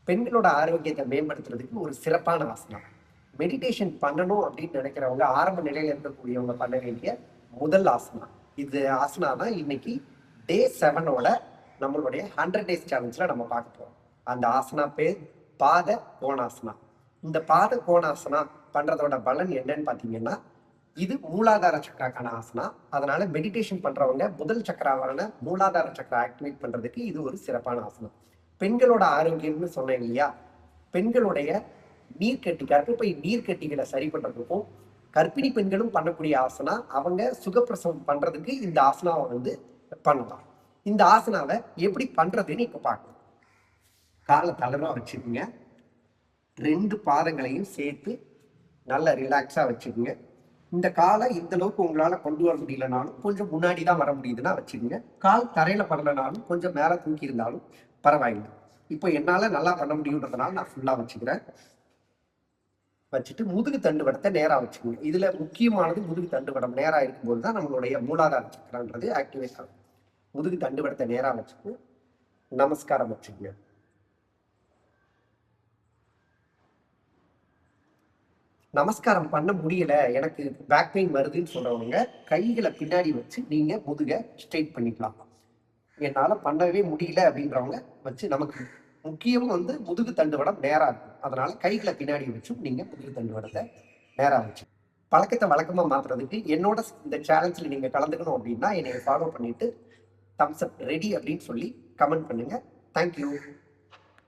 பெண்களோட ஆரோக்கியத்தை மேம்படுத்துறதுக்கு ஒரு சிறப்பான ஆசனம். மெடிடேஷன் பண்ணணும் அப்படின்னு நினைக்கிறவங்க ஆரம்ப நிலையில இருக்கக்கூடியவங்க பண்ண வேண்டிய முதல் ஆசனா. இது ஆசனா தான் இன்னைக்கு டே 7ஓட நம்மளுடைய 100 டேஸ் சேலஞ்சில் நம்ம பார்க்க போறோம். அந்த ஆசனா பேர் பாத கோணாசனா. இந்த பாத கோணாசனா பண்றதோட பலன் என்னன்னு பார்த்தீங்கன்னா, இது மூலாதார சக்கராக்கான ஆசனா. அதனால மெடிடேஷன் பண்றவங்க முதல் சக்கராவான மூலாதார சக்கரா ஆக்டிவேட் பண்றதுக்கு இது ஒரு சிறப்பான ஆசனம். பெண்களோட ஆரோக்கியம்னு சொன்னேன் இல்லையா, பெண்களுடைய நீர்க்கட்டி கர்ப்பப்பை நீர்க்கட்டிகளை சரி பண்றதுக்கும் கர்ப்பிணி பெண்களும் பண்ணக்கூடிய ஆசனா. அவங்க சுகப்பிரசவம் பண்றதுக்கு இந்த ஆசனாவை பண்ணலாம். இந்த ஆசனாவை எப்படி பண்றதுன்னு இப்ப பார்க்கலாம். காலை தளர்வா வச்சுக்கோங்க. 2 பாதங்களையும் சேர்த்து நல்லா ரிலாக்ஸா வச்சுக்கோங்க. இந்த காலை இந்த அளவுக்கு உங்களால கொண்டு வர முடியலனாலும் கொஞ்சம் முன்னாடி தான் வர முடியுதுன்னா வச்சுக்கோங்க. கால் தரையில படலனாலும் கொஞ்சம் மேல தூக்கி இருந்தாலும் பரவாயில்லை. இப்போ என்னால நல்லா பண்ண முடியுன்றதுனால நான் ஃபுல்லா வச்சுக்கிறேன். வச்சுட்டு முதுகு தண்டுவடத்தை நேரா வச்சுக்கோங்க. இதுல முக்கியமானது முதுகு தண்டுவடம் நேரா இருக்கும்போது தான் நம்மளுடைய மூலாதார சக்கரன்றது ஆக்டிவேட் ஆகும். முதுகு தண்டுவடத்தை நேரா வச்சுட்டு நமஸ்காரம் வச்சுக்கோங்க. நமஸ்காரம் பண்ண முடியல, எனக்கு பேக் பெயின் வருதுன்னு சொல்றவங்க கைகளை பின்னாடி வச்சு நீங்க முதுக ஸ்ட்ரெயிட் பண்ணிக்கலாம். என்னால பண்ணவே முடியல அப்படின்றவங்க வச்சு, நமக்கு முக்கியம் முதுகு தண்டுவடம் நேரா இருக்கும். அதனால கைகளை பின்னாடி வச்சும் நீங்க முதுகு தண்டுவடத்தை நேரா வச்சு பழக்கத்தை வழக்கமா மாத்துறதுக்கு என்னோட இந்த சேலஞ்சில் நீங்க கலந்துக்கணும் அப்படின்னா என்னை ஃபாலோ பண்ணிட்டு தம்ஸ் அப் ரெடி அப்படின்னு சொல்லி கமெண்ட் பண்ணுங்க. தேங்க்யூ.